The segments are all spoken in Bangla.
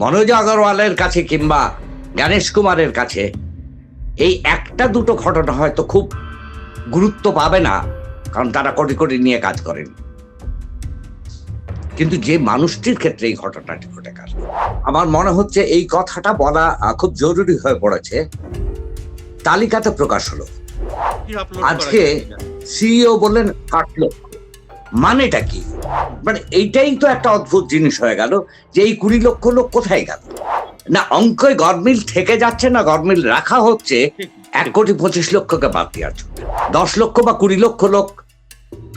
মনোজ আগরওয়ালের কাছে কিংবা গণেশ কুমারের কাছে এই একটা দুটো ঘটনা হয়তো খুব গুরুত্ব পাবে না, কারণ তারা কোটি কোটি নিয়ে কাজ করেন। কিন্তু যে মানুষটির ক্ষেত্রে এই ঘটনাটি ঘটে গেল, আমার মনে হচ্ছে এই কথাটা বলা খুব জরুরি হয়ে পড়েছে। তালিকাতে প্রকাশ হলো আজকে, সিইও বললেন 8 লক্ষ। মানেটা কি? মানে এইটাই তো একটা অদ্ভুত জিনিস হয়ে গেল যে এই 20 লক্ষ লোক কোথায় গেল? না অঙ্কে গরমিল থেকে যাচ্ছে, না গরমিল রাখা হচ্ছে 1,25,00,000কে বাদ দেওয়ার জন্য। 10 লক্ষ বা 20 লক্ষ লোক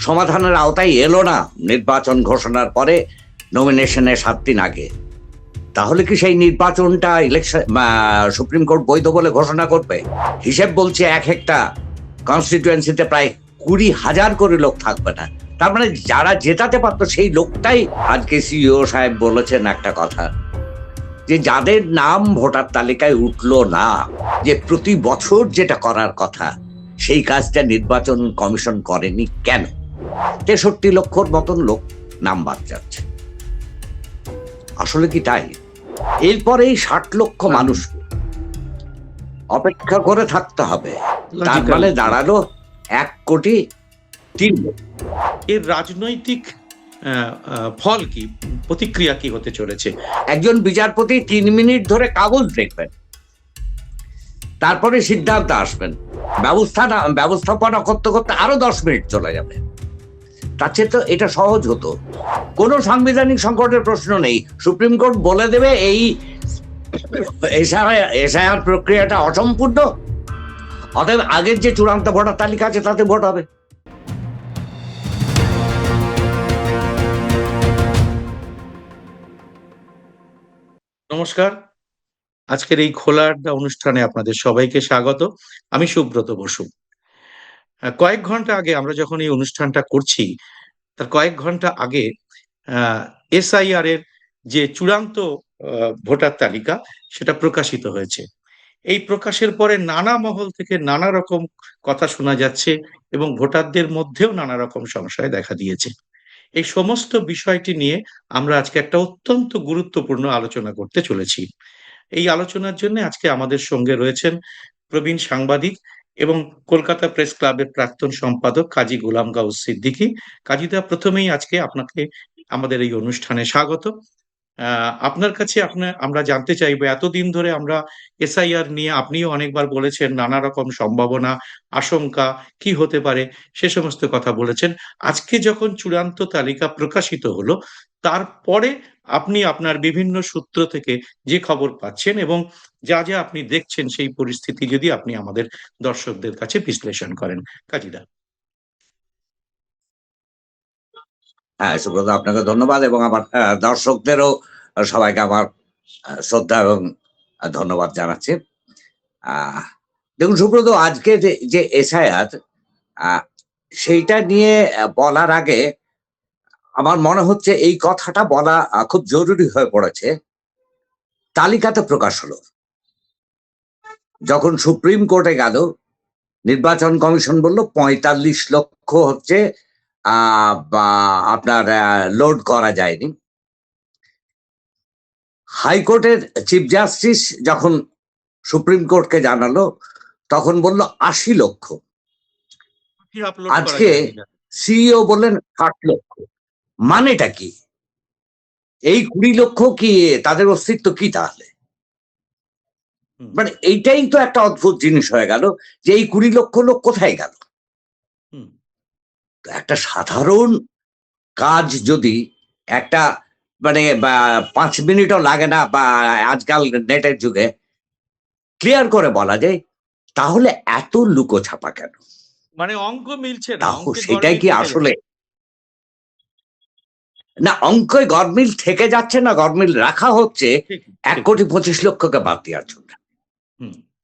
সমাধানের আওতায় এলো না নির্বাচন ঘোষণার পরে, নমিনেশনের 7 দিন আগে। তাহলে কি সেই নির্বাচনটা ইলেকশন সুপ্রিম কোর্ট বৈধ বলে ঘোষণা করবে? হিসেব বলছে এক একটা কনস্টিটুয়েন্সিতে প্রায় 20,000 করে লোক থাকবে না। তার মানে যারা জেতাতে পারতো সেই লোকটাই, আজকে সিইও সাহেব বলেছেন একটা কথা, যে যাদের নাম ভোটার তালিকায় উঠলো না, যে প্রতি বছর যেটা করার কথা সেই কাজটা নির্বাচন কমিশন করেনি কেন? 63 লক্ষর মতন লোক নাম বাদ যাচ্ছে। আসলে কি তাই? এরপরে এই 60 লক্ষ মানুষ অপেক্ষা করে থাকতে হবে। তার মানে দাঁড়ালো 1,03,00,000। এর রাজনৈতিক ফল কি, প্রতিক্রিয়া কি হতে চলেছে? একজন বিচারপতি 3 মিনিট ধরে কাগজ দেখবেন, তারপরে সিদ্ধান্ত আসবেন। ব্যবস্থাপনা করতে করতে আরো 10 মিনিট চলে যাবে। তার চেয়ে তো এটা সহজ হতো। কোনো সাংবিধানিক সংকটের প্রশ্ন নেই, সুপ্রিম কোর্ট বলে দেবে এই এসআইআর প্রক্রিয়াটা অসম্পূর্ণ, অতএব আগের যে চূড়ান্ত ভোটার তালিকা আছে তাতে ভোট হবে। নমস্কার, আজকের এই খোলা আড্ডা অনুষ্ঠানে আপনাদের সবাইকে স্বাগত। আমি সুব্রত বসু। কয়েক ঘন্টা আগে আমরা যখন এই অনুষ্ঠানটা করছি, তার কয়েক ঘন্টা আগে এসআইআর এর যে চূড়ান্ত ভোটার তালিকা সেটা প্রকাশিত হয়েছে। এই প্রকাশের পরে নানা মহল থেকে নানা রকম কথা শোনা যাচ্ছে এবং ভোটারদের মধ্যেও নানা রকম সংশয় দেখা দিয়েছে। এই সমস্ত বিষয়টি নিয়ে আমরা আজকে একটা অত্যন্ত গুরুত্বপূর্ণ আলোচনা করতে চলেছি। এই আলোচনার জন্য আজকে আমাদের সঙ্গে রয়েছেন প্রবীণ সাংবাদিক এবং কলকাতা প্রেস ক্লাবের প্রাক্তন সম্পাদক কাজী গোলাম গাউস সিদ্দিকী। কাজীদা, প্রথমেই আজকে আপনাকে আমাদের এই অনুষ্ঠানে স্বাগত। আপনার কাছে আমরা জানতে চাইবো, এতদিন ধরে আমরা এসআইআর নিয়ে, আপনিও অনেকবার বলেছেন নানা রকম সম্ভাবনা, আশঙ্কা কি হতে পারে, সে সমস্ত কথা বলেছেন। আজকে যখন চূড়ান্ত তালিকা প্রকাশিত হলো, তারপরে আপনি আপনার বিভিন্ন সূত্র থেকে যে খবর পাচ্ছেন এবং যা যা আপনি দেখছেন, সেই পরিস্থিতি যদি আপনি আমাদের দর্শকদের কাছে বিশ্লেষণ করেন। কাজীদা। হ্যাঁ সুব্রত, আপনাকে ধন্যবাদ এবং আমার দর্শকদেরও সবাইকে আমার শ্রদ্ধা এবং ধন্যবাদ জানাচ্ছি। দেখুন সুব্রত, আজকে যে এসআইআর সেইটা নিয়ে বলার আগে আমার মনে হচ্ছে এই কথাটা বলা খুব জরুরি হয়ে পড়েছে। তালিকাতে প্রকাশ হলো, যখন সুপ্রিম কোর্টে গেল, নির্বাচন কমিশন বলল 45 লক্ষ হচ্ছে আপনার লোড করা যায়নি। হাইকোর্টের চিফ জাস্টিস যখন সুপ্রিম কোর্টকে জানালো, তখন বলল 80 লক্ষ। আজকে সিইও বললেন 60 লক্ষ। মানেটা কি? এই 20 লক্ষ কি তাদের অস্তিত্ব কি তাহলে? মানে এইটাই তো একটা অদ্ভুত জিনিস হয়ে গেল যে এই 20 লক্ষ লোক কোথায় গেল? একটা সাধারণ কাজ যদি একটা মানে 5 মিনিটও লাগে না, বা আজকাল নেটের যুগে ক্লিয়ার করে বলা যায়, তাহলে এত লুকোছাপা কেন? মানে অঙ্ক মিলছে না, সেটাই কি আসলে? না অঙ্কে গরমিল থেকে যাচ্ছে, না গরমিল রাখা হচ্ছে 1,25,00,000কে বাদ দেওয়ার জন্য।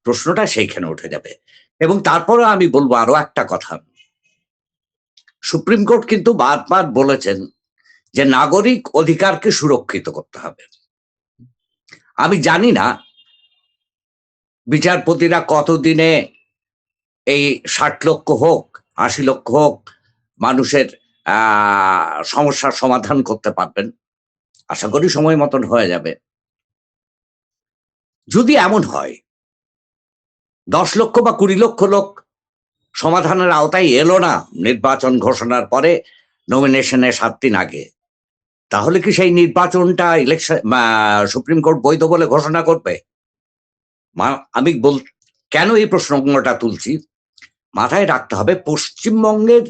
প্রশ্নটা সেইখানে উঠে যাবে। এবং তারপরে আমি বলবো আরো একটা কথা, সুপ্রিম কোর্ট কিন্তু বারবার বলেছেন যে নাগরিক অধিকারকে সুরক্ষিত করতে হবে। আমি জানি না বিচারপতিরা কতদিনে এই 60 লক্ষ হোক 80 লক্ষ হোক মানুষের সমস্যার সমাধান করতে পারবেন। আশা করি সময় মতন হয়ে যাবে। যদি এমন হয় 10 লক্ষ বা 20 লক্ষ লোক সমাধানের আওতায় এলো না নির্বাচন ঘোষণার পরে, নমিনেশনের 7 দিন আগে, তাহলে কি সেই নির্বাচনটা ইলেকশন সুপ্রিম কোর্ট বৈধ বলে ঘোষণা করবে? আমি কেন এই প্রসঙ্গটা তুলছি, মাথায় রাখতে হবে পশ্চিমবঙ্গের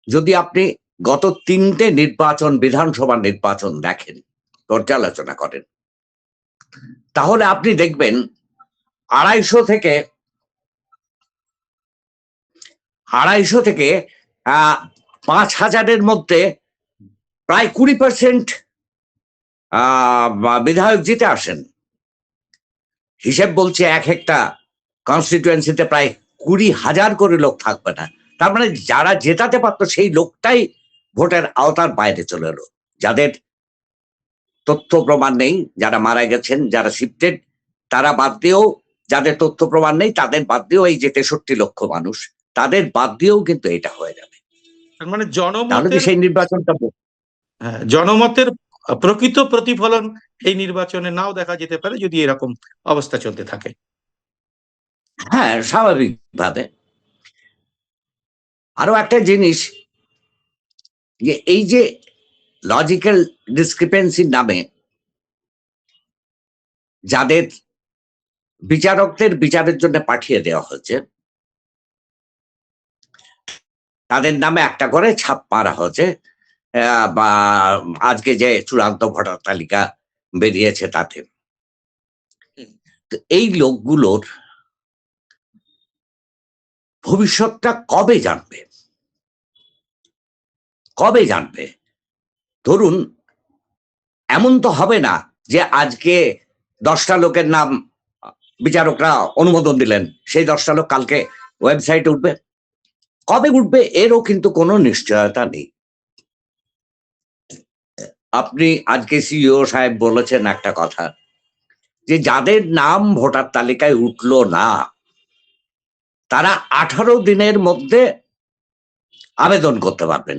যদি আপনি গত 3টে নির্বাচন, বিধানসভা নির্বাচন দেখেন, পর্যালোচনা করেন, তাহলে আপনি দেখবেন 250 থেকে 5000-এর মধ্যে প্রায় 20% বিধায়ক জিতে আসেন। হিসেব বলছে এক একটা কনস্টিটুয়েন্সিতে প্রায় 20,000 করে লোক থাকবে না। তার মানে যারা জেতাতে পারতো সেই লোকটাই ভোটের আওতার বাইরে চলে এলো। যাদের তথ্য প্রমাণ নেই, যারা মারা গেছেন, যারা শিফটেড, তারা বাদ দিয়েও, যাদের তথ্য প্রমাণ নেই তাদের বাদ দিয়েও, এই যে 63 লক্ষ মানুষ, তাদের বাদ দিয়েও কিন্তু এটা হয়ে যাবে। তার মানে তাহলে কি সেই নির্বাচনটা জনমতের প্রকৃত প্রতিফলন এই নির্বাচনে নাও দেখা যেতে পারে যদি এরকম অবস্থা চলতে থাকে? হ্যাঁ, স্বাভাবিকভাবে। আরো একটা জিনিস, যে এই যে লজিক্যাল ডিসক্রিপেন্সির নামে যাদের বিচারকদের বিচারের জন্য পাঠিয়ে দেওয়া হচ্ছে, তাদের নামে একটা করে ছাপ মারা হচ্ছে, বা আজকে যে চূড়ান্ত ভোটার তালিকা বেরিয়েছে তাতে। তো এই লোকগুলোর ভবিষ্যৎটা কবে জানবে? ধরুন, এমন তো হবে না যে আজকে 10টা লোকের নাম বিচারকরা অনুমোদন দিলেন, সেই 10টা লোক কালকে ওয়েবসাইটে উঠবে। কবে উঠবে এরও কিন্তু কোনো নিশ্চয়তা নেই। আপনি আজকে সিইও সাহেব বলেছেন একটা কথা, যে যাদের নাম ভোটার তালিকায় উঠলো না তারা 18 দিনের মধ্যে আবেদন করতে পারবেন।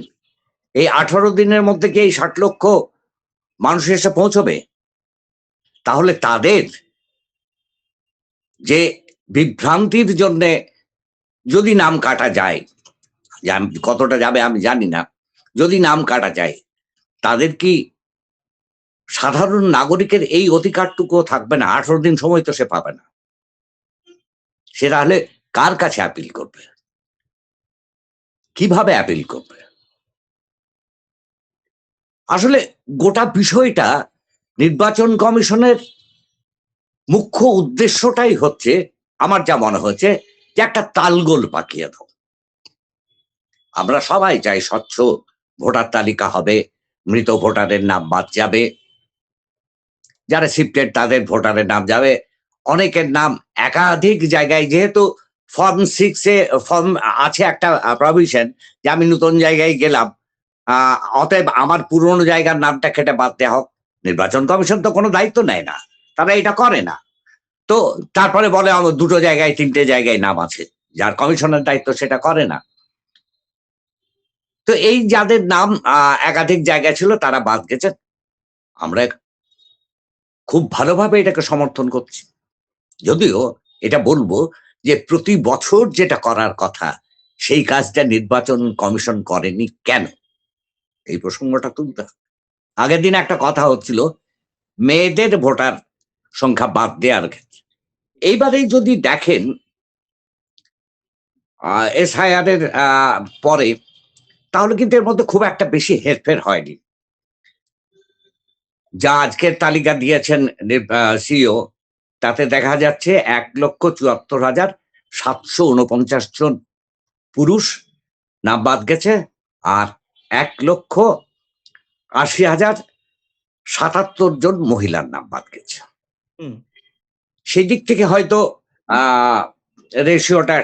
এই 18 দিনের মধ্যে কি এই 60 লক্ষ মানুষ এসে পৌঁছবে? তাহলে তাদের যে বিভ্রান্তির জন্য যদি নাম কাটা যায়, কতটা যাবে আমি জানি না, যদি নাম কাটা যায়, তাদের কি সাধারণ নাগরিকের এই অধিকারটুকু থাকবে না? 18 দিন সময় তো সে পাবে না। সে তাহলে কার কাছে আপিল করবে? কিভাবে আপিল করবে? আসলে গোটা বিষয়টা নির্বাচন কমিশনের মুখ্য উদ্দেশ্যটাই হচ্ছে, আমার যা মনে হচ্ছে, যে একটা তালগোল পাকিয়ে দাও। আমরা সবাই চাই স্বচ্ছ ভোটার তালিকা হবে, মৃত ভোটারের নাম বাদ যাবে, যারা শিফটেড তাদের ভোটারের নাম যাবে, অনেকের নাম একাধিক জায়গায়, যেহেতু ফর্ম 6-এ ফর্ম আছে একটা প্রভিশন যে আমি নতুন জায়গায় গেলাম, অতএব আমার পুরনো জায়গার নামটা কেটে বাদ দেওয়া হোক। নির্বাচন কমিশন তো কোনো দায়িত্ব নেয় না, তারা এটা করে না। তো তারপরে বলে আমার 2টো জায়গায় 3টে জায়গায় নাম আছে, যার কমিশনের দায়িত্ব সেটা করে না। তো এই যাদের নাম একাধিক জায়গায় ছিল তারা বাদ গেছে, আমরা খুব ভালোভাবে এটাকে সমর্থন করছি। যদিও এটা বলবো যে প্রতি বছর যেটা করার কথা সেই কাজটা নির্বাচন কমিশন করেনি কেন, এই প্রসঙ্গটা তুলতে হবে। আগের দিন একটা কথা হচ্ছিল মেয়েদের ভোটার সংখ্যা বাদ দেওয়ার ক্ষেত্রে। এইবারে যদি দেখেন এসআইআর এর পরে, তাহলে কিন্তু এর মধ্যে খুব একটা বেশি হেরফের হয়নি। যা আজকের তালিকা দিয়েছেন সিইও, তাতে দেখা যাচ্ছে 1,74,749 জন পুরুষ নাম বাদ গেছে, আর 1,80,077 জন মহিলার নাম বাদ গেছে। সেই দিক থেকে হয়তো রেশিওটা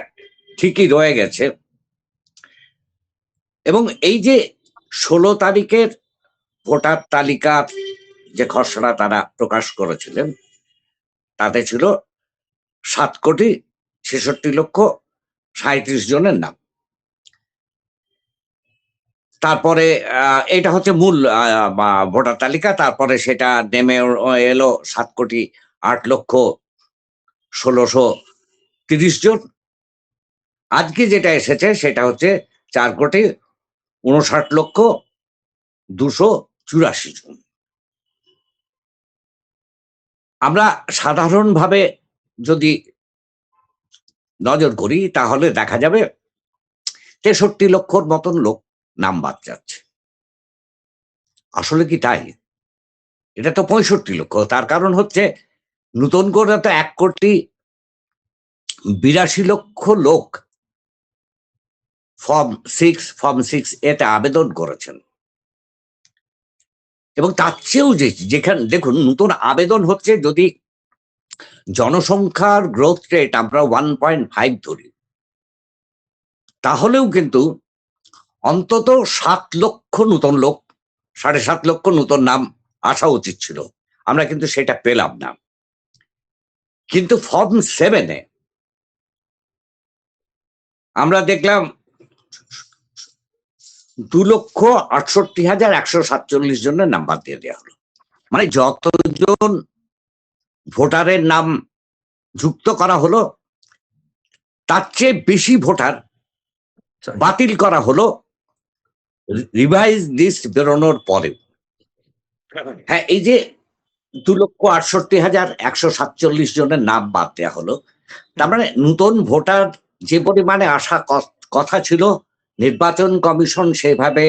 ঠিকই রয়ে গেছে। এবং এই যে 16 তারিখের ভোটার তালিকার যে খসড়া তারা প্রকাশ করেছিলেন, তাতে ছিল 7,66,37,000 জনের নাম। তারপরে এটা হচ্ছে মূল ভোটার তালিকা, তারপরে সেটা নেমে এলো 7,08,00,000 1630 জন। আজকে যেটা এসেছে সেটা হচ্ছে 4,59,284 জন। আমরা সাধারণভাবে যদি নজর করি তাহলে দেখা যাবে 63 লক্ষর মতন লোক নাম বাদ যাচ্ছে। আসলে কি তাই? এটা তো 65 লক্ষ। তার কারণ হচ্ছে নতুন করে তো 1,82,00,000 লোক ফর্ম 6 এতে আবেদন করেছেন, এবং তার চেয়েও যেখানে দেখুন নতুন আবেদন হচ্ছে, যদি জনসংখ্যার গ্রোথ রেট আমরা 1.5 ধরি, তাহলেও কিন্তু অন্তত 7 লক্ষ নতুন লোক, 7.5 লক্ষ নতুন নাম আসা উচিত ছিল। আমরা কিন্তু সেটা পেলাম না। কিন্তু ফর্ম 7-এ আমরা দেখলাম 2,68,147 জনের নাম্বার দিয়ে দেওয়া হলো। মানে যতজন ভোটারের নাম যুক্ত করা হলো, তার চেয়ে বেশি ভোটার বাতিল করা হলো রিভাইজ লিস্ট বেরোনোর পরে। হ্যাঁ, এই যে 2,68,147 জনের নাম বাদ দেওয়া হলো, তার মানে নতুন ভোটার যে পরিমাণে আসা কথা ছিল, নির্বাচন কমিশন সেভাবে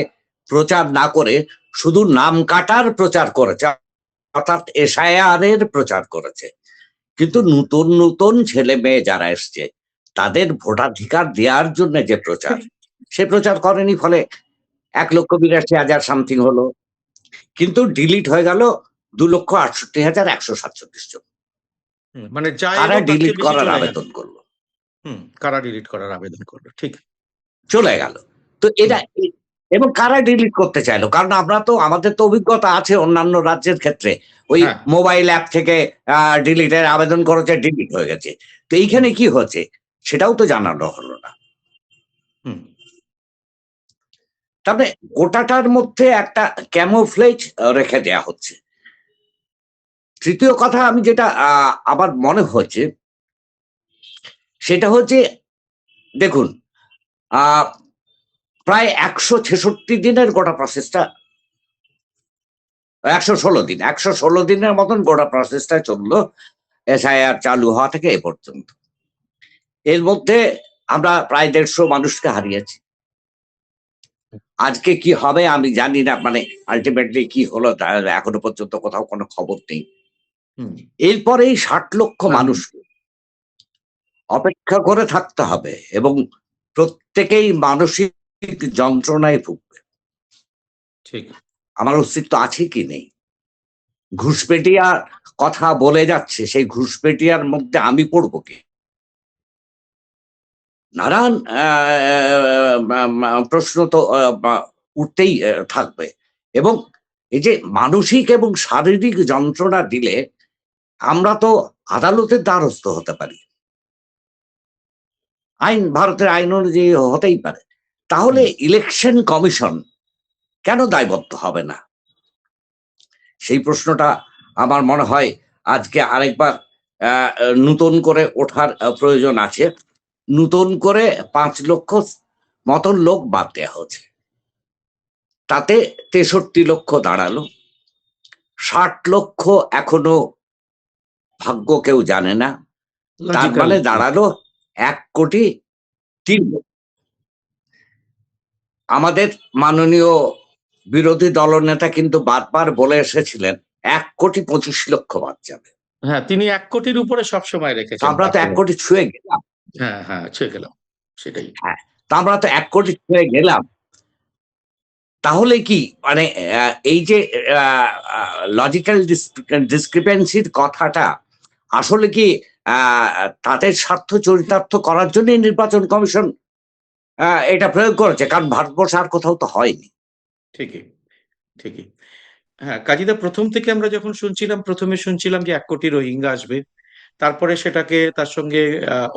প্রচার না করে শুধু নাম কাটার প্রচার করেছে, অর্থাৎ এসআইআর এর প্রচার করেছে। কিন্তু নতুন নতুন ছেলে মেয়ে যারা এসছে তাদের ভোটাধিকার দেওয়ার জন্য যে প্রচার, সে প্রচার করেনি, ফলে 1,82,000 সামথিং হলো, কিন্তু ডিলিট হয়ে গেল 2,68,147 জন। মানে যা কারা এলো তার ডিলিট চেয়ে বেশি করার চলে গেল। আবেদন করলো? কারা ডিলিট করার আবেদন করলো, ঠিক চলে গেল। তো এটা এবং কারা ডিলিট করতে চাইলো? কারণ আমাদের তো অভিজ্ঞতা আছে অন্যান্য রাজ্যের ক্ষেত্রে, ওই হ্যাঁ। মোবাইল অ্যাপ থেকে ডিলিটের আবেদন করেছে, ডিলিট হয়ে গেছে। তো এইখানে কি হচ্ছে সেটাও তো জানানো হলো না। তবে গোটাটার মধ্যে একটা ক্যামোফ্লেজ রেখে দেয়া হচ্ছে। তৃতীয় কথা আমি যেটা আমার মনে হচ্ছে সেটা হচ্ছে, দেখুন প্রায় 166 দিনের গোটা প্রসেসটা, 116 দিনের মতন গোটা প্রসেসটা চললো এসআইআর চালু হওয়া থেকে এ পর্যন্ত। এর মধ্যে আমরা প্রায় 150 মানুষকে হারিয়েছি। আজকে কি হবে আমি জানি না, মানে আলটিমেটলি কি হলো এখনো পর্যন্ত কোথাও কোনো খবর নেই। এরপরে এই 60 লক্ষ মানুষ অপেক্ষা করে থাকতে হবে এবং প্রত্যেকেই মানসিক যন্ত্রণায় ভুগবে। ঠিক। আমার অস্তিত্ব আছে কি নেই? ঘুষপেটিয়ার কথা বলে যাচ্ছে, সেই ঘুষপেটিয়ার মধ্যে আমি পড়বো কি? নানান প্রশ্ন তো উঠতেই থাকবে, এবং এই যে মানসিক এবং শারীরিক যন্ত্রণা দিলে আমরা তো আদালতের দ্বারস্থ হতে পারি, ভারতের আইন অনুযায়ী হতেই পারে। তাহলে ইলেকশন কমিশন কেন দায়বদ্ধ হবে না? সেই প্রশ্নটা আমার মনে হয় আজকে আরেকবার নতুন করে ওঠার প্রয়োজন আছে। নতুন করে 5 লক্ষ মতন লোক বাদ দেওয়া হচ্ছে, তাতে 63 লক্ষ দাঁড়ালো। 60 লক্ষ এখনো ভাগ্য কেউ জানে না, তার মানে দাঁড়ালো 1,03,00,000। আমাদের মাননীয় বিরোধী দলনেতা কিন্তু বারবার বলে এসেছিলেন 1,25,00,000 বাদ যাবে। হ্যাঁ, তিনি 1 কোটির উপরে সবসময় রেখেছেন। আমরা তো 1 কোটি ছুঁয়ে গেলাম। হ্যাঁ, ছুঁয়ে গেলাম, সেটাই। হ্যাঁ, তা আমরা তো 1 কোটি ছুঁয়ে গেলাম। তাহলে কি মানে এই যে লজিক্যাল ডিসক্রিপেন্সির কথাটা আসলে কি তাদের স্বার্থ চরিতার্থ করার জন্য নির্বাচন কমিশন এটা প্রয়োগ করেছে? কারণ ভারতবর্ষে আর কোথাও তো হয়নি। ঠিকই, ঠিকই। হ্যাঁ, কাজীদা প্রথম থেকে আমরা যখন প্রথমে শুনছিলাম যে 1 কোটি রোহিঙ্গা আসবে। তারপরে সেটাকে তার সঙ্গে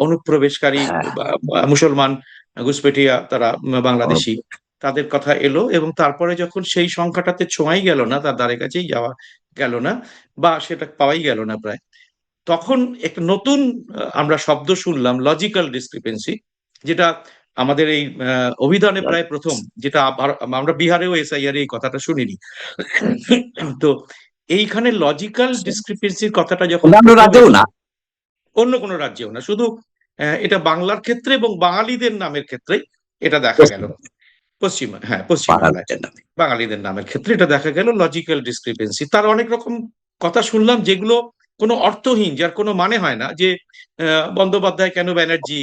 অনুপ্রবেশকারী মুসলমান ঘুসপেটিয়া তারা বাংলাদেশী, তাদের কথা এলো, এবং তারপরে যখন সেই সংখ্যাটাতে ছোঁয়াই গেল না, তার ধারে কাছেই যাওয়া গেল না, বা সেটা পাওয়াই গেল না প্রায়, তখন একটা নতুন আমরা শব্দ শুনলাম, লজিক্যাল ডিসক্রিপেন্সি, যেটা আমাদের এই অভিধানে প্রায় প্রথম, যেটা আমরা বিহারেও এসআইআর এই কথাটা শুনিনি। তো এইখানে লজিক্যাল ডিসক্রিপেন্সির কথাটা যখন অন্যান্য প্রথম রাজ্যেও এলো, না। অন্য কোনো রাজ্যেও না, শুধু এটা বাংলার ক্ষেত্রে এবং বাঙালিদের নামের ক্ষেত্রে এটা দেখা গেল। পশ্চিমবাংলায় বাঙালিদের নামে। বাঙালিদের নামের ক্ষেত্রে এটা দেখা গেল লজিক্যাল ডিসক্রিপেন্সি। তার অনেক রকম কথা শুনলাম যেগুলো কোনো অর্থহীন, যার কোনো মানে হয় না, যে বন্দ্যোপাধ্যায় কেন ব্যানার্জি,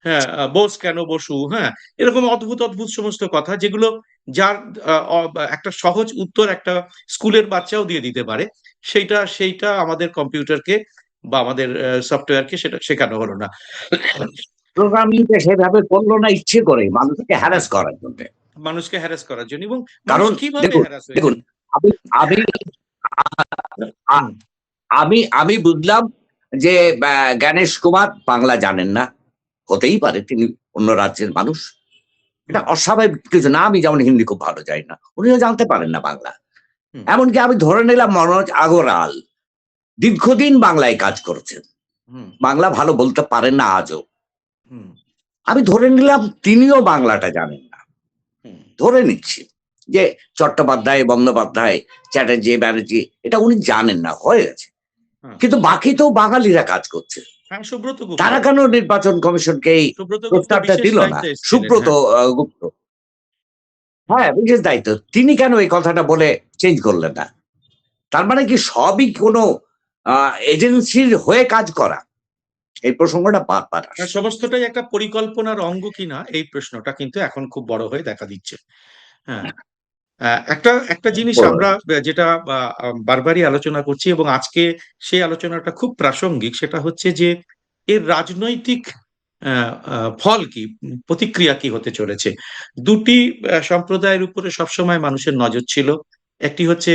হ্যাঁ, বোস কেন বসু, হ্যাঁ, এরকম অদ্ভুত অদ্ভুত সমস্ত কথা, যেগুলো যার একটা সহজ উত্তর একটা স্কুলের বাচ্চাও দিয়ে দিতে পারে, সেইটা আমাদের কম্পিউটারকে বা আমাদের সফটওয়্যারকে সেটা শেখানো হলো না। প্রোগ্রামিংটা সেভাবে করলো না ইচ্ছে করে মানুষকে হ্যারাস করার জন্য। মানুষকে হ্যারাস করার জন্য। এবং মানুষ কারণ কিভাবে দেখুন হ্যারাস দেখুন হয়েছে? আমি আমি হুম, আমি আমি বুঝলাম যে জ্ঞানেশ কুমার বাংলা জানেন না, হতেই পারে তিনি অন্য রাজ্যের মানুষ, এটা অস্বাভাবিক কিছু না। আমি যেমন হিন্দি খুব ভালো যাই না, উনিও জানতে পারেন না বাংলা। হুম, এমনকি আমি ধরে নিলাম মনোজ আগরওয়াল দীর্ঘদিন বাংলায় কাজ করেছেন, হুম, বাংলা ভালো বলতে পারেন না আজও। হুম, আমি ধরে নিলাম তিনিও বাংলাটা জানেন না, হুম, ধরে নিচ্ছি যে চট্টোপাধ্যায় বন্দ্যোপাধ্যায় চ্যাটার্জি ব্যানার্জি এটা উনি জানেন না, হয়ে গেছে। হ্যাঁ, কিন্তু বাকি তো বাঙালিরা কাজ করছে, হ্যাঁ, সুব্রত গুপ্ত। তারা কেন নির্বাচন কমিশনকে এই সুব্রত গুপ্ত প্রস্তাবটা বিশেষ দিল না? দায়িত্বে এসেছিলেন, সুব্রত হ্যাঁ। গুপ্ত, হুম, হ্যাঁ, বিশেষ দায়িত্ব, তিনি কেন এই কথাটা বলে চেঞ্জ করলেন না? তার মানে কি সবই কোনো এজেন্সির হয়ে কাজ করা? এই প্রসঙ্গটা বারবার আর আসছে। সমস্তটাই একটা পরিকল্পনার অঙ্গ কিনা, এই প্রশ্নটা কিন্তু এখন খুব বড় হয়ে দেখা দিচ্ছে। হ্যাঁ, একটা একটা জিনিস আমরা যেটা বারবারই আলোচনা করছি, এবং আজকে সেই আলোচনাটা খুব প্রাসঙ্গিক, সেটা হচ্ছে যে এর রাজনৈতিক ফল কি, প্রতিক্রিয়া কি হতে চলেছে। দুটি সম্প্রদায়ের উপরে সবসময় মানুষের নজর ছিল। একটি হচ্ছে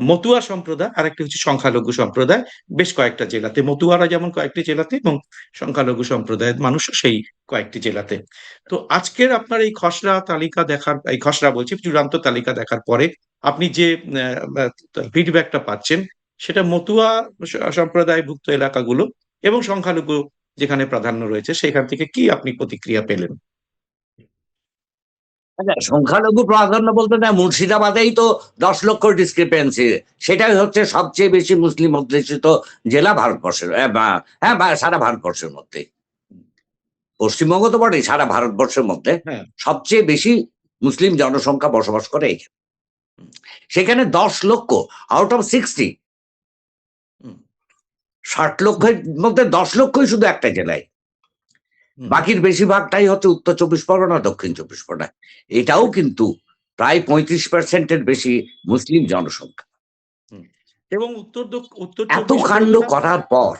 মতুয়া সম্প্রদায়, আর একটি হচ্ছে সংখ্যালঘু সম্প্রদায়। বেশ কয়েকটা জেলাতে, মতুয়ারা যেমন কয়েকটি জেলাতে, এবং সংখ্যালঘু সম্প্রদায়ের মানুষও সেই কয়েকটি জেলাতে। তো আজকের আপনার এই খসড়া তালিকা দেখার, এই খসড়া বলছি, চূড়ান্ত তালিকা দেখার পরে আপনি যে ফিডব্যাকটা পাচ্ছেন, সেটা মতুয়া সম্প্রদায়ভুক্ত এলাকাগুলো এবং সংখ্যালঘু যেখানে প্রাধান্য রয়েছে সেখান থেকে কি আপনি প্রতিক্রিয়া পেলেন? আচ্ছা, সংখ্যালঘু প্রাধান্য বলতে না, মুর্শিদাবাদেই তো 10 লক্ষ ডিসক্রিপেন্সি, সেটাই হচ্ছে সবচেয়ে বেশি মুসলিম অধ্যুষিত জেলা ভারতবর্ষের, হ্যাঁ, সারা ভারতবর্ষের মধ্যে। পশ্চিমবঙ্গ তো বটেই, সারা ভারতবর্ষের মধ্যে হ্যাঁ, সবচেয়ে বেশি মুসলিম জনসংখ্যা বসবাস করে এখানে। হুম, সেখানে 10 লক্ষ আউট অফ 60, হুম, 60 লক্ষের মধ্যে 10 লক্ষই শুধু একটা জেলায়, হুম, বাকির বেশিরভাগটাই হচ্ছে উত্তর 24 পরগনা, দক্ষিণ 24 পরগনা। এটাও কিন্তু প্রায় 35%-এর বেশি মুসলিম জনসংখ্যা। হুম। এবং উত্তর এত চব্বিশ কাণ্ড পরগনা, করার পর,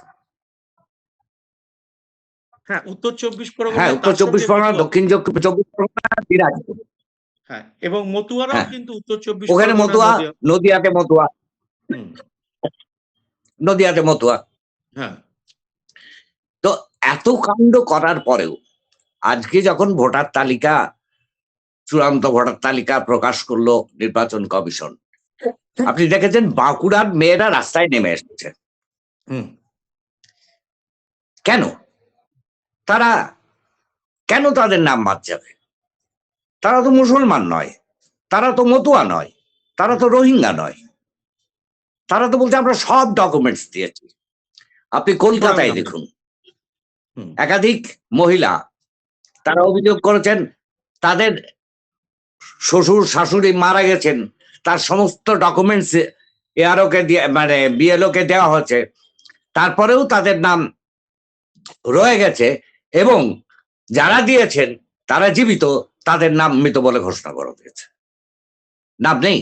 হ্যাঁ, উত্তর চব্বিশ হ্যাঁ, পরগনায় উত্তর তার চব্বিশ সঙ্গে পরগনা, মতুয়া, দক্ষিণ 24 পরগনা, দিনাজপুর, হ্যাঁ, এবং মতুয়ারাও হ্যাঁ, কিন্তু উত্তর চব্বিশ ওখানে পরগনা, মতুয়া, নদিয়া। নদিয়াতে মতুয়া, হুম, নদিয়াতে মতুয়া। হ্যাঁ, তো এত কাণ্ড করার পরেও আজকে যখন ভোটার তালিকা, চূড়ান্ত ভোটার তালিকা প্রকাশ করলো নির্বাচন কমিশন, আপনি দেখেছেন বাঁকুড়ার মেয়েরা রাস্তায় নেমে এসেছে। হুম, কেন? তারা কেন তাদের নাম বাদ যাবে? তারা তো মুসলমান নয়, তারা তো মতুয়া নয়, তারা তো রোহিঙ্গা নয়, তারা তো বলছে আমরা সব ডকুমেন্টস দিয়েছি। আপনি কিভাবে কলকাতায় নাম দেবে? দেখুন, হুম, একাধিক মহিলা তারা অভিযোগ করেছেন তাদের শ্বশুর শাশুড়ি মারা গেছেন, তার সমস্ত ডকুমেন্টস এআরওকে দিয়ে, মানে বিএলওকে দেওয়া হচ্ছে, তারপরেও তাদের নাম রয়ে গেছে, এবং যারা দিয়েছেন তারা জীবিত, তাদের নাম মৃত বলে ঘোষণা করা হয়েছে, নাম নেই।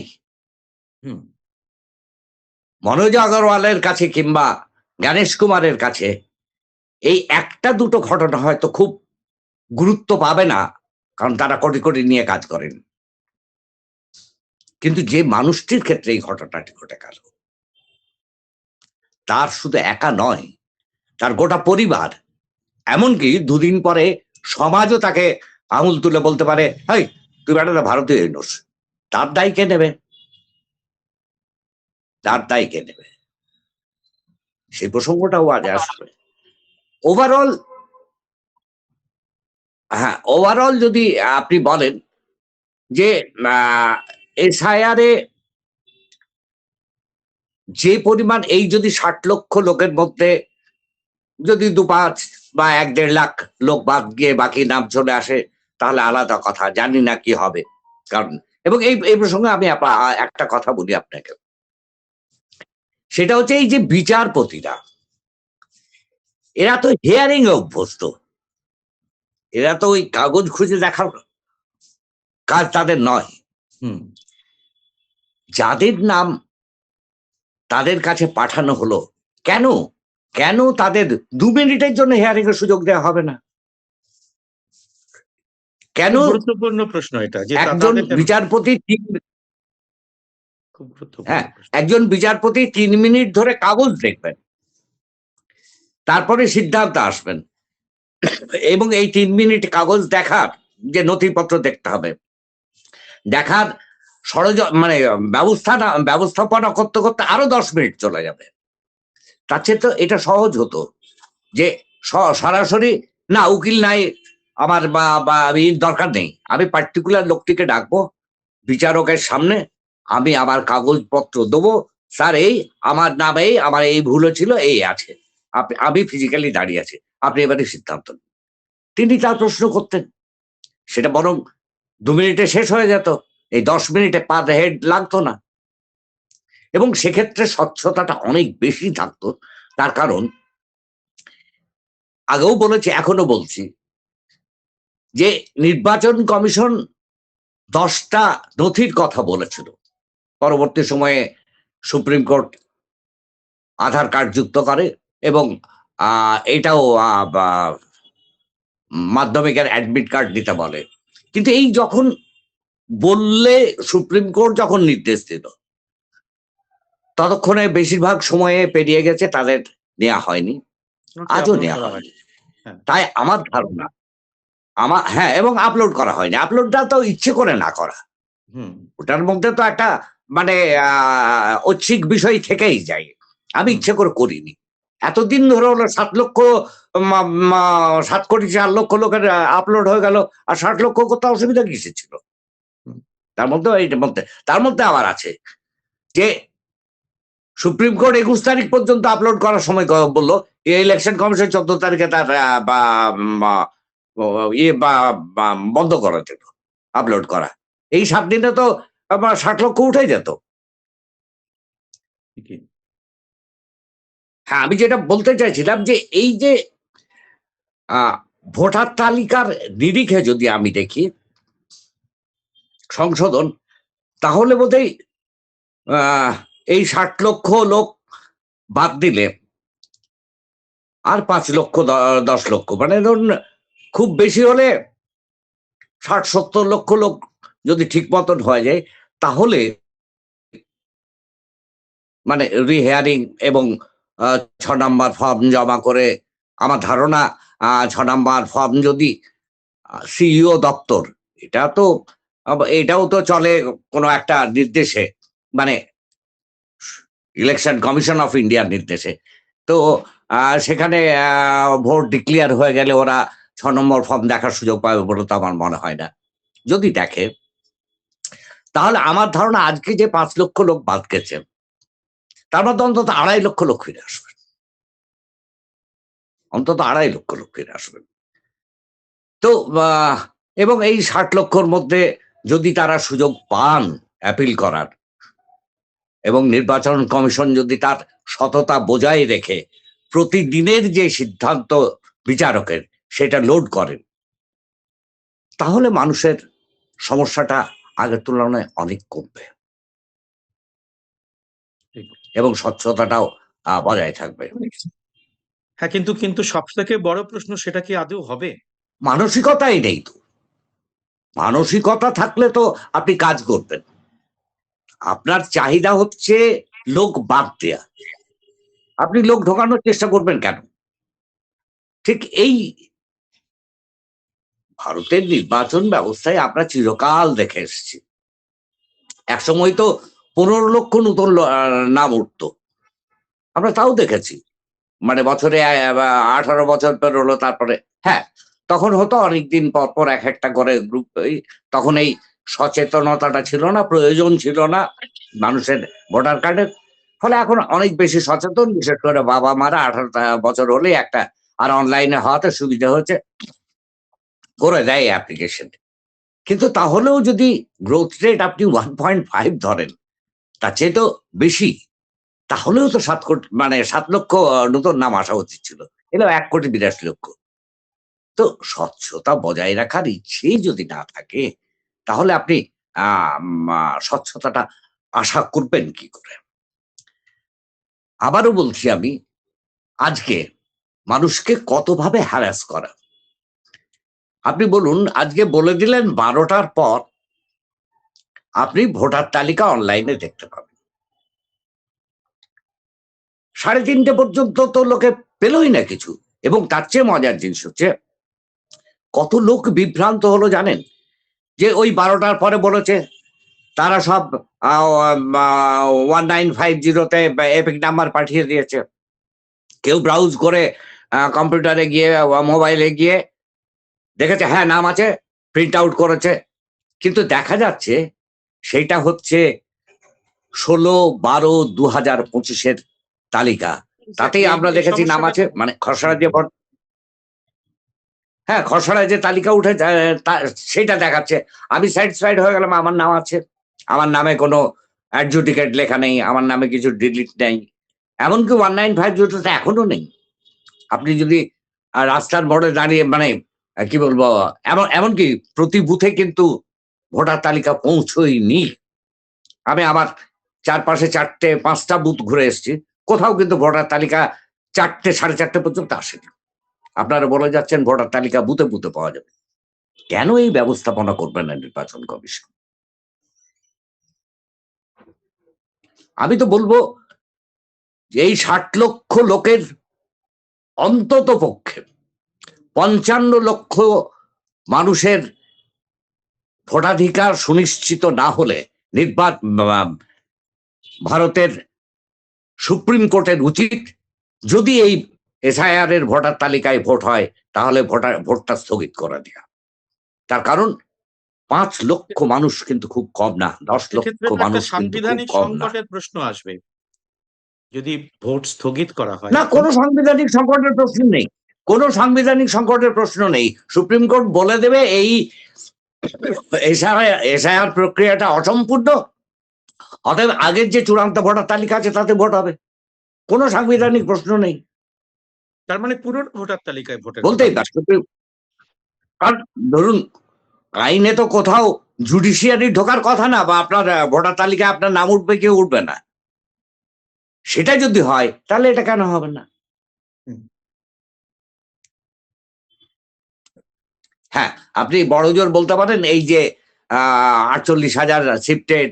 হুম, মনোজ আগরওয়ালের কাছে কিংবা জ্ঞানেশ কুমারের কাছে এই একটা দুটো ঘটনা হয়তো খুব গুরুত্ব পাবে না, কারণ তারা কোটি কোটি নিয়ে কাজ করেন। কিন্তু যে মানুষটির ক্ষেত্রে এই ঘটনাটি ঘটে গেল, তার শুধু একা নয়, তার গোটা পরিবার, এমনকি দুদিন পরে সমাজও তাকে আঙুল তুলে বলতে পারে, হাই তুই বেটা ভারতীয় নোস, তার দায় কে নেবে? তার দায় কে নেবে? সেই প্রসঙ্গটাও আজ আসবে। ওভারঅল, হ্যাঁ, ওভারঅল যদি আপনি বলেন যে এসআইআর এ যে পরিমাণ, এই যদি ৬০ লক্ষ লোকের মধ্যে যদি ২-৫ বা ১-১.৫ লাখ লোক বাদ গিয়ে বাকি নাম চলে আসে, তাহলে আলাদা কথা, জানি না কি হবে। কারণ, এবং এই প্রসঙ্গে আমি একটা কথা বলি আপনাকে, সেটা হচ্ছে এই যে বিচারপতিরা, এরা তো হিয়ারিং এ অভ্যস্ত, এরা তো ওই কাগজ খুঁজে দেখার কাজ তাদের নয়। হুম। যাদের নাম তাদের কাছে পাঠানো হলো, কেন কেন তাদের ২ মিনিটের জন্য হিয়ারিং এর সুযোগ দেওয়া হবে না? কেন খুব গুরুত্বপূর্ণ প্রশ্ন এটা, যে একজন তাদের বিচারপতি খুব গুরুত্বপূর্ণ হ্যাঁ, প্রশ্ন। একজন বিচারপতি ৩ মিনিট ধরে কাগজ দেখবেন, তারপরে সিদ্ধান্ত আসবেন, এবং এই ৩ মিনিট কাগজ দেখার যে নথিপত্র দেখতে হবে, দেখার মানে ব্যবস্থাপনা করতে করতে আরো ১০ মিনিট চলে যাবে। তার চেয়ে তো এটা সহজ হতো যে সরাসরি, না উকিল নাই আমার, বা দরকার নেই, আমি পার্টিকুলার লোকটিকে ডাকবো বিচারকের সামনে, আমি আমার কাগজপত্র দেবো, স্যার এই আমার নাম, এই আমার এই ভুল ছিল, এই আছে, আমি ফিজিক্যালি দাঁড়িয়ে আছি, আপনি এবারে সিদ্ধান্ত নিন। তিনি তার প্রশ্ন করতেন, সেটা বরং ২ মিনিটে শেষ হয়ে যেত, এই ১০ মিনিটে পার হেড লাগতো না, এবং সেক্ষেত্রে স্বচ্ছতাটা অনেক বেশি থাকতো। তার কারণ, আগেও বলেছি, এখনো বলছি, যে নির্বাচন কমিশন ১০টা নথির কথা বলেছিল, পরবর্তী সময়ে সুপ্রিম কোর্ট আধার কার্ড যুক্ত করে, এবং এটাও মাধ্যমিকের অ্যাডমিট কার্ড দিতে বলে। কিন্তু এই যখন বললে, সুপ্রিম কোর্ট যখন নির্দেশ দিল, ততক্ষণে বেশিরভাগ সময়ে পেরিয়ে গেছে, তাদের নেওয়া হয়নি, আজও নেওয়া হয়নি। তাই আমার ধারণা, হ্যাঁ, এবং আপলোড করা হয়নি, আপলোডটা তো ইচ্ছে করে না করা, ওটার মধ্যে তো একটা মানে ঐচ্ছিক বিষয় থেকেই যায়, আমি ইচ্ছে করে করিনি। এতদিন ধরে হলো ৭ লক্ষ ৭ কোটি ৪ লক্ষ লোকের আপলোড হয়ে গেল, আর ৬০ লক্ষ করতে অসুবিধা কিসের ছিল? তার মধ্যে আবার আছে যে সুপ্রিম কোর্ট ২১ তারিখ পর্যন্ত আপলোড করার সময় বললো, ইলেকশন কমিশন ১৪ তারিখে তার বন্ধ করার জন্য আপলোড করা। এই ৭ দিনে তো ৬০ লক্ষ উঠে যেত। হ্যাঁ, আমি যেটা বলতে চাইছিলাম, যে এই যে ভোটার তালিকার নিরিখে যদি আমি দেখি সংশোধন, তাহলে বোধহয় এই ৬০ লক্ষ লোক বাদ দিলে আর ৫ লক্ষ ১০ লক্ষ, মানে ধরুন খুব বেশি হলে ৬০-৭০ লক্ষ লোক যদি ঠিক মতন হয়ে যায়, তাহলে মানে রিহিয়ারিং এবং ৬ নাম্বার ফর্ম জমা করে, আমার ধারণা ৬ নাম্বার ফর্ম যদি সিইও দপ্তর, এটাও তো চলে কোনো একটা নির্দেশে, মানে ইলেকশন কমিশন অফ ইন্ডিয়ার নির্দেশে, তো সেখানে ভোট ডিক্লেয়ার হয়ে গেলে ওরা ৬ নম্বর ফর্ম দেখার সুযোগ পাবে বলে তো আমার মনে হয় না। যদি দেখে, তাহলে আমার ধারণা আজকে যে ৫ লক্ষ লোক বাদ গেছেন, তার মধ্যে অন্তত ২.৫ লক্ষ লোক ফিরে আসবেন, অন্তত ২.৫ লক্ষ লোক ফিরে আসবেন। তো এবং এই ৬০ লক্ষর মধ্যে যদি তারা সুযোগ পান অ্যাপিল করার, এবং নির্বাচন কমিশন যদি তার সততা বজায় রেখে প্রতিদিনের যে সিদ্ধান্ত বিচারকের সেটা লোড করেন, তাহলে মানুষের সমস্যাটা আগের তুলনায় অনেক কমবে, এবং স্বচ্ছতাটাও বজায় থাকবে। হ্যাঁ, কিন্তু সব থেকে বড় প্রশ্ন, সেটা কি আদৌ হবে? মানসিকতাই নেই তো। মানসিকতা থাকলে তো আপনি কাজ করবেন। আপনার চাহিদা হচ্ছে লোক বাদ দেয়া, আপনি লোক ঢোকানোর চেষ্টা করবেন কেন? ঠিক এই ভারতের নির্বাচন ব্যবস্থায় আমরা চিরকাল দেখে এসেছি, একসময় তো ১৫ লক্ষ নতুন নাম উঠতো, আমরা তাও দেখেছি। মানে বছরে 18 বছর পেরোলো, তারপরে হ্যাঁ, তখন হতো অনেকদিন পর পর এক একটা করে গ্রুপ। তখন এই সচেতনতাটা ছিল না, প্রয়োজন ছিল না মানুষের ভোটার কার্ডের। ফলে এখন অনেক বেশি সচেতন, বিশেষ করে বাবা মারা 18 বছর হলে একটা, আর অনলাইনে হওয়াতে সুবিধা হচ্ছে, করে দেয় অ্যাপ্লিকেশন। কিন্তু তাহলেও যদি গ্রোথ রেট আপনি 1.5 ধরেন, তার চেয়ে তো বেশি, তাহলেও তো 7 কোটি, মানে 7 লক্ষ নতুন নাম আসা উচিত ছিল। এলো 1,82,00,000। তো স্বচ্ছতা বজায় রাখার ইচ্ছেই যদি না থাকে, তাহলে আপনি স্বচ্ছতাটা আশা করবেন কি করে? আবারও বলছি আমি, আজকে মানুষকে কতভাবে হ্যারাস করা। আপনি বলুন, আজকে বলে দিলেন 12টার পর আপনি ভোটার তালিকা অনলাইনে দেখতে পাবেন। 3:30 পর্যন্ত তো লোকে পেলই না কিছু। এবং তার চেয়ে মজার জিনিস হচ্ছে, কত লোক বিভ্রান্ত হলো জানেন? যে ওই 12টার পরে বলেছে তারা সব 1950-তে এপিক নাম্বার পাঠিয়ে দিয়েছে। কেউ ব্রাউজ করে কম্পিউটারে গিয়ে মোবাইলে গিয়ে দেখেছে হ্যাঁ নাম আছে, প্রিন্ট আউট করেছে। কিন্তু দেখা যাচ্ছে সেইটা হচ্ছে 16-12-2025-এর তালিকা। তাতেই আমরা দেখেছি নাম আছে, মানে খসড়া যে হ্যাঁ, খসড়ায় যে তালিকা উঠে সেটা দেখাচ্ছে। আমি স্যাটিসফাইড হয়ে গেলাম, আমার নাম আছে, আমার নামে কোনো অ্যাডজুডিকেট লেখা নেই, আমার নামে কিছু ডিলিট নেই। এমনকি 195 যেটা এখনো নেই। আপনি যদি রাস্তার মোড়ে দাঁড়িয়ে, মানে কি বলবো, এমনকি প্রতি বুথে কিন্তু ভোটার তালিকা পৌঁছয়নি। আমি আমার চারপাশে 4টে-5টা বুথ ঘুরে এসেছি, কোথাও কিন্তু ভোটার তালিকা 4টে 4:30 পর্যন্ত আসেনি। আপনারা বলে যাচ্ছেন ভোটার তালিকা বুথে বুথে পাওয়া যাবে। কেন এই ব্যবস্থাপনা করবে না নির্বাচন কমিশন? আমি তো বলবো যে এই 60 লক্ষ লোকের অন্তত পক্ষে 55 লক্ষ মানুষের ভোটাধিকার সুনিশ্চিত না হলে ভারতের সুপ্রিম কোর্টের উচিত, যদি এই এসআইআর এর ভোটার তালিকায় ভোট হয়, তাহলে ভোটটা স্থগিত করে দেওয়া। তার কারণ 5 লক্ষ মানুষ কিন্তু খুব কম না, 10 লক্ষ মানুষ কিন্তু খুব কম না। সংকটের প্রশ্ন আসবে যদি ভোট স্থগিত করা হয়। না, কোনো সাংবিধানিক সংকটের প্রশ্ন নেই, কোনো সাংবিধানিক সংকটের প্রশ্ন নেই। সুপ্রিম কোর্ট বলে দেবে এই এসআইআর প্রক্রিয়াটা অসম্পূর্ণ, অতএব আগের যে চূড়ান্ত ভোটার তালিকা আছে তাতে ভোট হবে। কোনো সাংবিধানিক প্রশ্ন নেই। তার মানে পুরো ভোটার তালিকায় ভোটের বলতেই পারে। আর ধরুন, আইনে তো কোথাও জুডিশিয়ারি ঢোকার কথা না, বা আপনার ভোটার তালিকায় আপনার নাম উঠবে কি উঠবে না, সেটা যদি হয় তাহলে এটা কেন হবে না? হ্যাঁ, আপনি বড় জোর বলতে পারেন এই যে 48,000 শিফটেড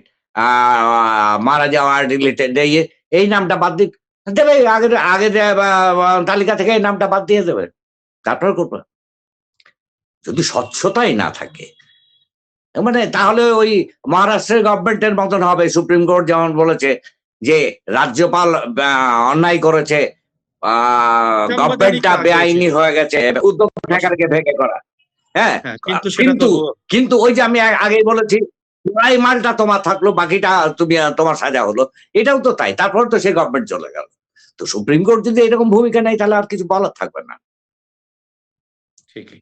মারা যাওয়া রিলেটেড এই নামটা বাদ দিক, দেবে আগের আগের তালিকা থেকে এই নামটা বাদ দিয়ে দেবে, তারপর করবে। যদি স্বচ্ছতাই না থাকে, মানে তাহলে ওই মহারাষ্ট্রের গভর্নমেন্টের মতন হবে। সুপ্রিম কোর্ট যেমন বলেছে যে রাজ্যপাল অন্যায় করেছে, গভর্নমেন্টটা বেআইনি হয়ে গেছে, উদ্যোগ ঠেকারকে ভেঙে করা। হ্যাঁ, কিন্তু ওই যে আমি আগেই বলেছি, প্রায় মালটা তোমার থাকলো, বাকিটা তুমি তোমার সাজা হলো, এটাও তো তাই। তারপর তো সে গভর্নমেন্ট চলে গেল। তো সুপ্রিম কোর্ট যদি এরকম ভূমিকা নেয়, তাহলে আর কিছু বলার থাকবে না। ঠিকই।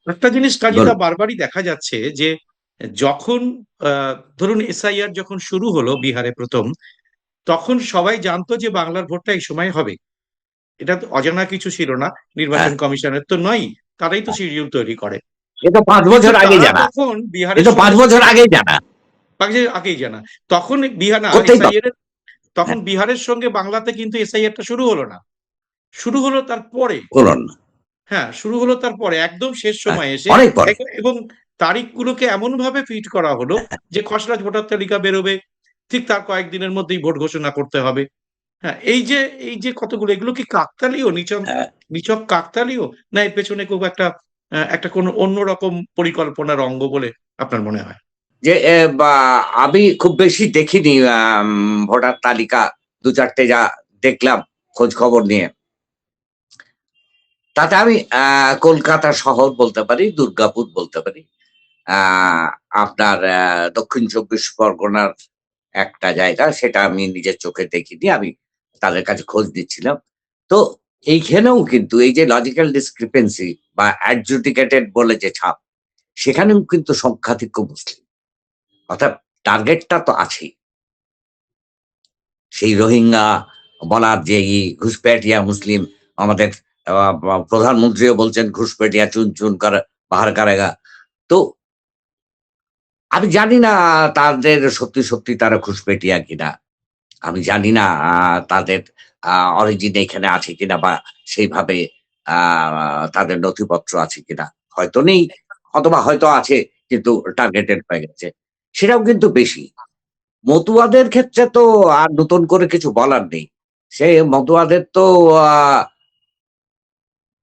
একটা জিনিস কাজীদা বারবারই দেখা যাচ্ছে যে যখন ধরুন এসআইআর যখন শুরু হলো বিহারে প্রথম, তখন সবাই জানতো যে বাংলার ভোটটা এই সময় হবে। এটা তো অজানা কিছু ছিল না, নির্বাচন কমিশনের তো নয়, তারাই তো শিডিউল তৈরি করে। এটা 5 বছর আগে জানা, তখন বিহারের 5 বছর আগেই জানা, আগেই জানা। তখন তখন বিহারের সঙ্গে বাংলাতে কিন্তু এসআইআরটা শুরু হলো না, শুরু হলো তারপরে। হ্যাঁ, শুরু হলো তারপরে একদম শেষ সময় এসে, এবং তারিখগুলোকে এমন ভাবে ফিট করা হলো যে খসড়া ভোটার তালিকা বেরোবে, ঠিক তার কয়েকদিনের মধ্যেই ভোট ঘোষণা করতে হবে। হ্যাঁ, এই যে কতগুলো, এগুলো কি কাকতালীয়, নিছক কাকতালীয়, না এর পেছনে খুব একটা কোন অন্যরকম পরিকল্পনার অঙ্গ বলে আপনার মনে হয়? যে আমি খুব বেশি দেখিনি ভোটার তালিকা, 2-4টে যা দেখলাম খোঁজ খবর নিয়ে, তাতে আমি কলকাতা শহর বলতে পারি, দুর্গাপুর বলতে পারি, আহ, আপনার দক্ষিণ চব্বিশ পরগনার একটা জায়গা, সেটা আমি নিজের চোখে দেখিনি, আমি তাদের কাছে খোঁজ দিচ্ছিলাম। তো এইখানেও কিন্তু এই যে লজিক্যাল ডিসক্রিপেন্সি বা অ্যাডজুডিকেটেড বলে যে ছাপ, সেখানেও কিন্তু সংখ্যাধিক্য মুসলিম, অর্থাৎ টার্গেটটা তো আছেই। সেই রোহিঙ্গা বলার যে ঘুষপেটিয়া মুসলিম, আমাদের প্রধানমন্ত্রীও বলছেন ঘুষপেটিয়া চুন চুন করে বাহার কারেগা। তো আমি জানি না তাদের সত্যি সত্যি তারা ঘুষপেটিয়া কিনা, আমি জানি না তাদের অরিজিন এখানে আছে কিনা, বা সেইভাবে তাদের নথিপত্র আছে কিনা, হয়তো নেই, অথবা হয়তো আছে কিন্তু টার্গেটেড হয়ে গেছে, সেটাও কিন্তু বেশি। মতুয়াদের ক্ষেত্রে তো আর নতুন করে কিছু বলার নেই। সে মতুয়াদের তো আহ,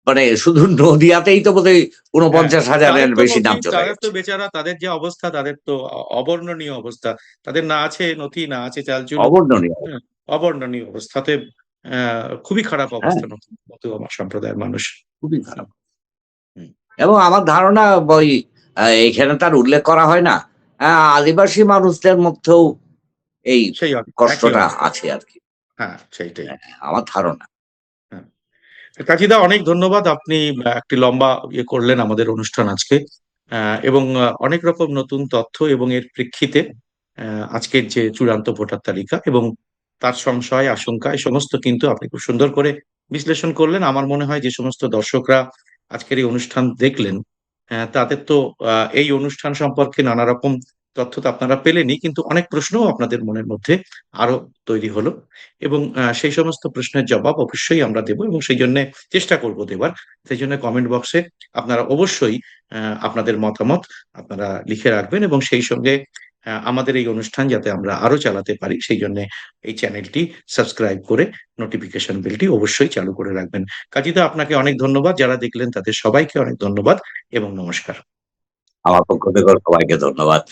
মানে শুধু নদিয়াতেই তো বোধহয় হ্যাঁ, ৪৯,০০০-এর বেশি নাম চলে তাদের তো গেছে। বেচারা, তাদের যে অবস্থা, তাদের তো অবর্ণনীয় অবস্থা। তাদের না আছে নথি, না আছে চালচুলো। অবর্ণনীয়। হ্যাঁ, অবর্ণনীয় অবস্থাতে, খুবই খারাপ হ্যাঁ, অবস্থা মতো আমার সম্প্রদায়ের মানুষ। খুবই খারাপ। হুম। এবং আমার ধারণা ওই এখানে তার উল্লেখ করা হয় না, আদিবাসী মানুষদের মধ্যেও এই সেই একই কষ্টটা অবস্থা। আছে আর কি। হ্যাঁ, সেইটাই। আমার ধারণা। হ্যাঁ, কাজীদা অনেক ধন্যবাদ। আপনি একটি লম্বা ইয়ে করলেন আমাদের অনুষ্ঠান আজকে, এবং অনেক রকম নতুন তথ্য এবং এর প্রেক্ষিতে আজকের যে চূড়ান্ত ভোটার তালিকা এবং তার সংশয় আশঙ্কা এই সমস্ত কিন্তু আপনি খুব সুন্দর করে বিশ্লেষণ করলেন। আমার মনে হয় যে সমস্ত দর্শকরা আজকের এই অনুষ্ঠান দেখলেন, তাদের তো এই অনুষ্ঠান সম্পর্কে নানা রকম তথ্য তো আপনারা পেলেনই, কিন্তু অনেক প্রশ্নও আপনাদের মনের মধ্যে আরো তৈরি হলো, এবং সেই সমস্ত প্রশ্নের জবাব অবশ্যই আমরা দেবো এবং সেই জন্য চেষ্টা করব দেবার। সেই জন্য কমেন্ট বক্সে আপনারা অবশ্যই আপনাদের মতামত আপনারা লিখে রাখবেন, এবং সেই সঙ্গে আমাদের এই অনুষ্ঠান যাতে আমরা আরো চালাতে পারি সেই জন্য এই চ্যানেলটি সাবস্ক্রাইব করে নোটিফিকেশন বেলটি অবশ্যই চালু করে রাখবেন। কাজীদা আপনাকে অনেক ধন্যবাদ, যারা দেখলেন তাদের সবাইকে অনেক ধন্যবাদ এবং নমস্কার। আমার পক্ষ থেকে সবাইকে ধন্যবাদ।